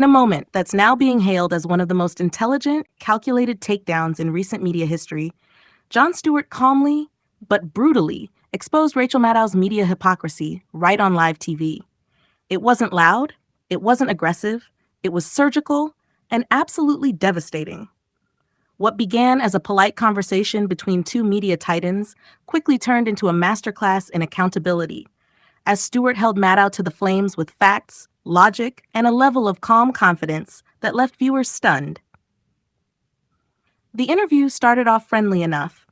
In a moment that's now being hailed as one of the most intelligent, calculated takedowns in recent media history, Jon Stewart calmly, but brutally, exposed Rachel Maddow's media hypocrisy right on live TV. It wasn't loud, it wasn't aggressive, it was surgical and absolutely devastating. What began as a polite conversation between two media titans quickly turned into a masterclass in accountability, as Stewart held Maddow to the flames with facts, logic, and a level of calm confidence that left viewers stunned. The interview started off friendly enough.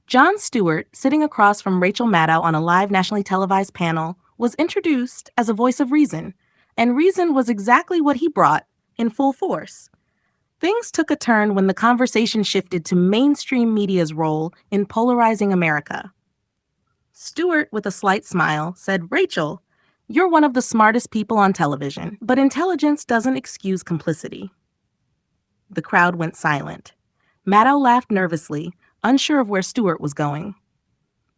Jon Stewart, sitting across from Rachel Maddow on a live nationally televised panel, was introduced as a voice of reason, and reason was exactly what he brought in full force. Things took a turn when the conversation shifted to mainstream media's role in polarizing America. Stewart, with a slight smile, said, "Rachel, you're one of the smartest people on television, but intelligence doesn't excuse complicity." The crowd went silent. Maddow laughed nervously, unsure of where Stewart was going.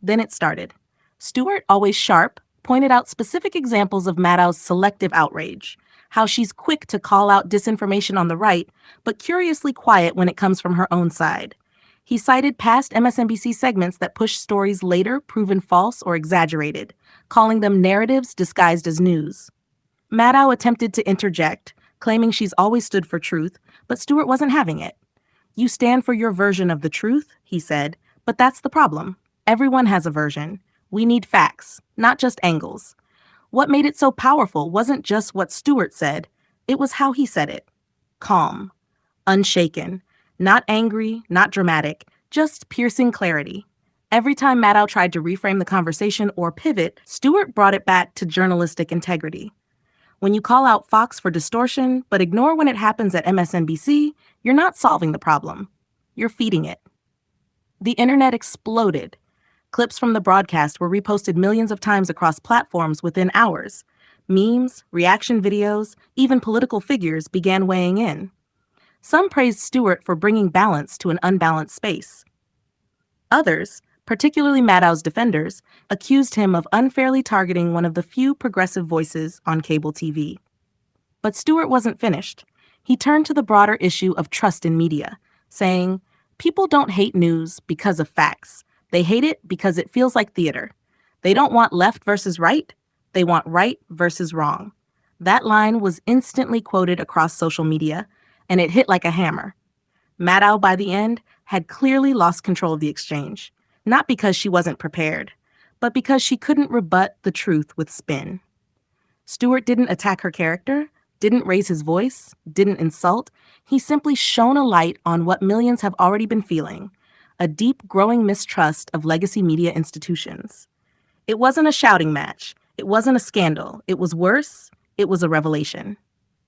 Then it started. Stewart, always sharp, pointed out specific examples of Maddow's selective outrage, how she's quick to call out disinformation on the right, but curiously quiet when it comes from her own side. He cited past MSNBC segments that pushed stories later proven false or exaggerated, calling them narratives disguised as news. Maddow attempted to interject, claiming she's always stood for truth, but Stewart wasn't having it. "You stand for your version of the truth," he said, "but that's the problem. Everyone has a version. We need facts, not just angles." What made it so powerful wasn't just what Stewart said, it was how he said it. Calm, unshaken, not angry, not dramatic, just piercing clarity. Every time Maddow tried to reframe the conversation or pivot, Stewart brought it back to journalistic integrity. When you call out Fox for distortion, but ignore when it happens at MSNBC, you're not solving the problem. You're feeding it. The internet exploded. Clips from the broadcast were reposted millions of times across platforms within hours. Memes, reaction videos, even political figures began weighing in. Some praised Stewart for bringing balance to an unbalanced space. Others, particularly Maddow's defenders, accused him of unfairly targeting one of the few progressive voices on cable TV. But Stewart wasn't finished. He turned to the broader issue of trust in media, saying, "People don't hate news because of facts. They hate it because it feels like theater. They don't want left versus right. They want right versus wrong." That line was instantly quoted across social media, and it hit like a hammer. Maddow, by the end, had clearly lost control of the exchange, not because she wasn't prepared, but because she couldn't rebut the truth with spin. Stewart didn't attack her character, didn't raise his voice, didn't insult. He simply shone a light on what millions have already been feeling: a deep, growing mistrust of legacy media institutions. It wasn't a shouting match. It wasn't a scandal. It was worse. It was a revelation.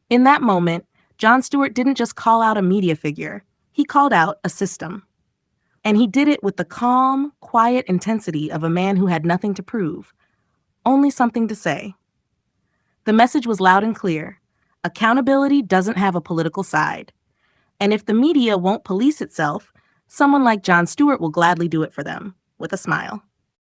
In that moment, Jon Stewart didn't just call out a media figure. He called out a system. And he did it with the calm, quiet intensity of a man who had nothing to prove, only something to say. The message was loud and clear. Accountability doesn't have a political side. And if the media won't police itself, someone like Jon Stewart will gladly do it for them, with a smile.